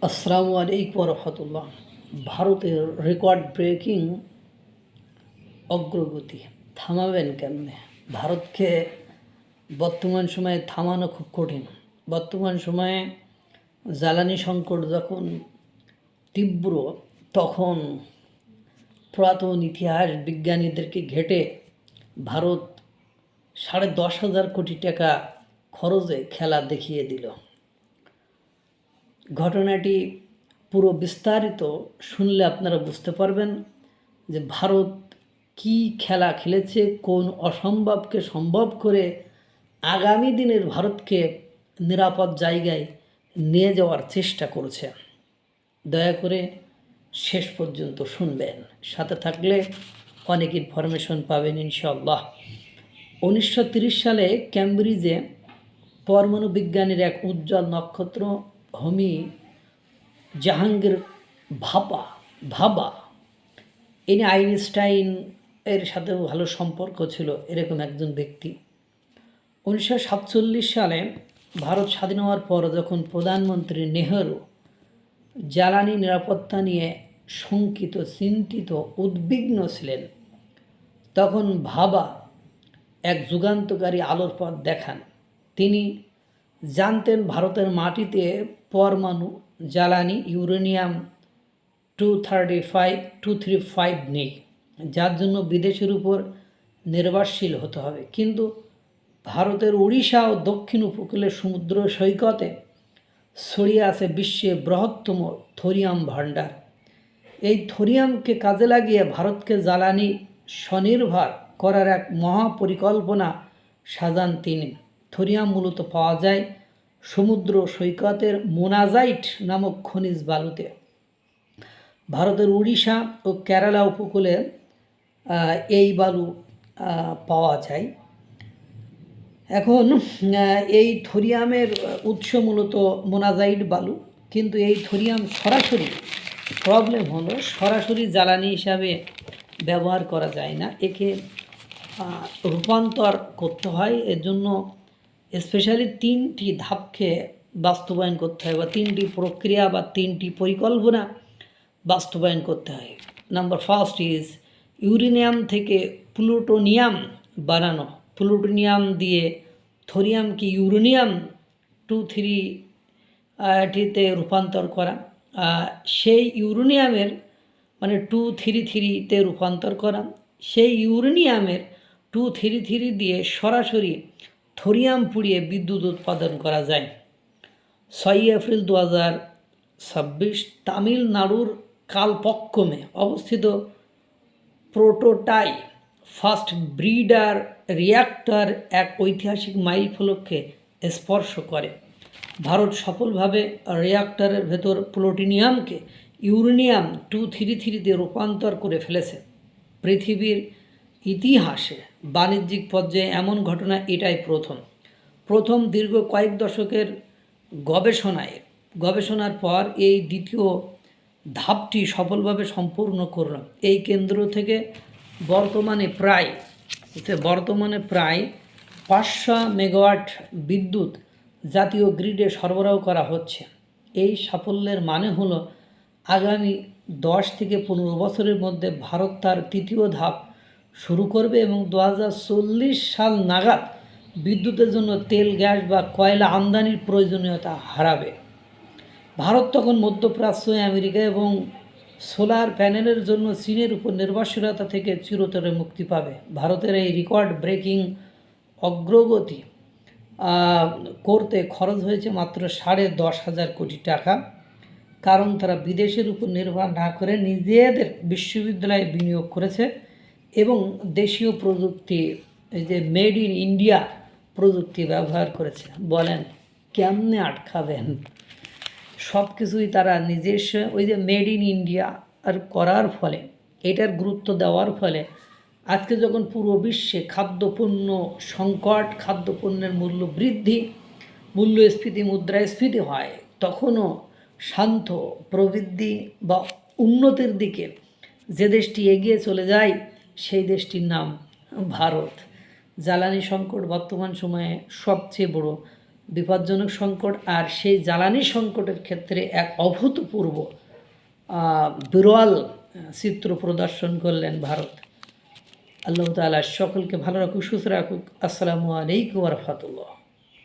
আসসালামু আলাইকুম রহমতুল্লাহ। ভারতের রেকর্ড ব্রেকিং অগ্রগতি থামাবেন কেমনে? ভারতকে বর্তমান সময়ে থামানো খুব কঠিন। বর্তমান সময়ে জ্বালানি সংকট যখন তীব্র, তখন পুরাতন ইতিহাস বিজ্ঞানীদেরকে ঘেঁটে ভারত 10,500 কোটি টাকা খরচে খেলা দেখিয়ে দিল। ঘটনাটি পুরো বিস্তারিত শুনলে আপনারা বুঝতে পারবেন যে ভারত কি খেলা খেলেছে, কোন অসম্ভবকে সম্ভব করে আগামী দিনের ভারতকে নিরাপদ জায়গায় নিয়ে যাওয়ার চেষ্টা করেছে। দয়া করে শেষ পর্যন্ত শুনবেন, সাথে থাকলে অনেক ইনফরমেশন পাবেন ইনশাআল্লাহ। 1930 সালে ক্যামব্রিজে পরমাণু বিজ্ঞানের এক উজ্জ্বল নক্ষত্র হোমি জাহাঙ্গীর ভাবা ইনি আইনস্টাইন এর সাথেও ভালো সম্পর্ক ছিল, এরকম একজন ব্যক্তি। 1947 সালে ভারত স্বাধীন হওয়ার পর যখন প্রধানমন্ত্রী নেহেরু জ্বালানি নিরাপত্তা নিয়ে শঙ্কিত, চিন্তিত, উদ্বিগ্ন ছিলেন, তখন ভাবা এক যুগান্তকারী আলোর পথ দেখান। তিনি জানতেন ভারতের মাটিতে পরমাণু জ্বালানি ইউরেনিয়াম 235 নেই, যার জন্য বিদেশের উপর নির্ভরশীল হতে হবে। কিন্তু ভারতের উড়িষ্যা ও দক্ষিণ উপকূলের সমুদ্র সৈকতে ছড়িয়ে আছে বিশ্বের বৃহত্তম থোরিয়াম ভাণ্ডার। এই থোরিয়ামকে কাজে লাগিয়ে ভারতকে জ্বালানি স্বনির্ভর করার এক মহাপরিকল্পনা সাজান তিনি। থোরিয়াম মূলত পাওয়া যায় সমুদ্র সৈকতের মোনাজাইট নামক খনিজ বালুতে। ভারতের উড়িষ্যা ও কেরালা উপকূলে এই বালু পাওয়া যায়। এখন এই থোরিয়ামের উৎস মূলত মোনাজাইট বালু, কিন্তু এই থোরিয়াম সরাসরি প্রবলেম হলো সরাসরি জ্বালানি হিসাবে ব্যবহার করা যায় না, একে রূপান্তর করতে হয়। এর জন্য স্পেশালি 3টি ধাপকে বাস্তবায়ন করতে হয়, বা 3টি প্রক্রিয়া বা 3টি পরিকল্পনা বাস্তবায়ন করতে হয়। নাম্বার ফার্স্ট ইজ ইউরেনিয়াম থেকে প্লুটোনিয়াম বানানো, প্লুটোনিয়াম দিয়ে থোরিয়ামকে ইউরেনিয়াম 233তে রূপান্তর করা, সেই ইউরেনিয়ামের মানে 233তে রূপান্তর করা, সেই ইউরেনিয়ামের 233 দিয়ে সরাসরি থোরিয়াম পুড়িয়ে বিদ্যুৎ উৎপাদন করা যায়। 6 এপ্রিল 2026 তামিলনাড়ুর কালপক্কমে অবস্থিত প্রোটোটাই ফার্স্ট ব্রিডার রিয়্যাক্টর এক ঐতিহাসিক মাইলফলককে স্পর্শ করে। ভারত সফলভাবে রিয়্যাক্টরের ভেতর প্লুটোনিয়ামকে ইউরেনিয়াম 233তে রূপান্তর করে ফেলেছে। পৃথিবীর ইতিহাসে বাণিজ্যিক পর্যায়ে এমন ঘটনা এটাই প্রথম দীর্ঘ কয়েক দশকের গবেষণার পর এই দ্বিতীয় ধাপটি সফলভাবে সম্পূর্ণ করল। এই কেন্দ্র থেকে বর্তমানে প্রায় 500 মেগাওয়াট বিদ্যুৎ জাতীয় গ্রিডে সরবরাহ করা হচ্ছে। এই সাফল্যের মানে হলো আগামী 10 থেকে 15 বছরের মধ্যে ভারত তার তৃতীয় ধাপ শুরু করবে এবং 2040 সাল নাগাদ বিদ্যুতের জন্য তেল, গ্যাস বা কয়লা আমদানির প্রয়োজনীয়তা হারাবে। ভারত তখন মধ্যপ্রাচ্য, আমেরিকা এবং সোলার প্যানেলের জন্য চীনের উপর নির্ভরশীলতা থেকে চিরতরে মুক্তি পাবে। ভারতের এই রেকর্ড ব্রেকিং অগ্রগতি করতে খরচ হয়েছে মাত্র 10,500 কোটি টাকা, কারণ তারা বিদেশের উপর নির্ভর না করে নিজেদের বিশ্ববিদ্যালয়ে বিনিয়োগ করেছে এবং দেশীয় প্রযুক্তি, এই যে মেড ইন ইন্ডিয়া প্রযুক্তি ব্যবহার করেছে। বলেন কেমনে আটকাবেন? সব কিছুই তারা নিজস্ব ওই যে মেড ইন ইন্ডিয়া আর করার ফলে, এটার গুরুত্ব দেওয়ার ফলে আজকে যখন পুরো বিশ্বে খাদ্যপণ্য সংকট, খাদ্যপণ্যের মূল্য বৃদ্ধি, মূল্যস্ফীতি, মুদ্রাস্ফীতি হয়, তখনও শান্ত প্রবৃদ্ধি বা উন্নতির দিকে যে দেশটি এগিয়ে চলে যায় সেই দেশটির নাম ভারত। জ্বালানি সংকট বর্তমান সময়ে সবচেয়ে বড় বিপজ্জনক সংকট, আর সেই জ্বালানি সংকটের ক্ষেত্রে এক অভূতপূর্ব বিরল চিত্র প্রদর্শন করলেন ভারত। আল্লাহ তাআলা সকলকে ভালো রাখুক, সুস্থ রাখুক। আসসালামু আলাইকুম ওয়া রাহমাতুল্লাহ।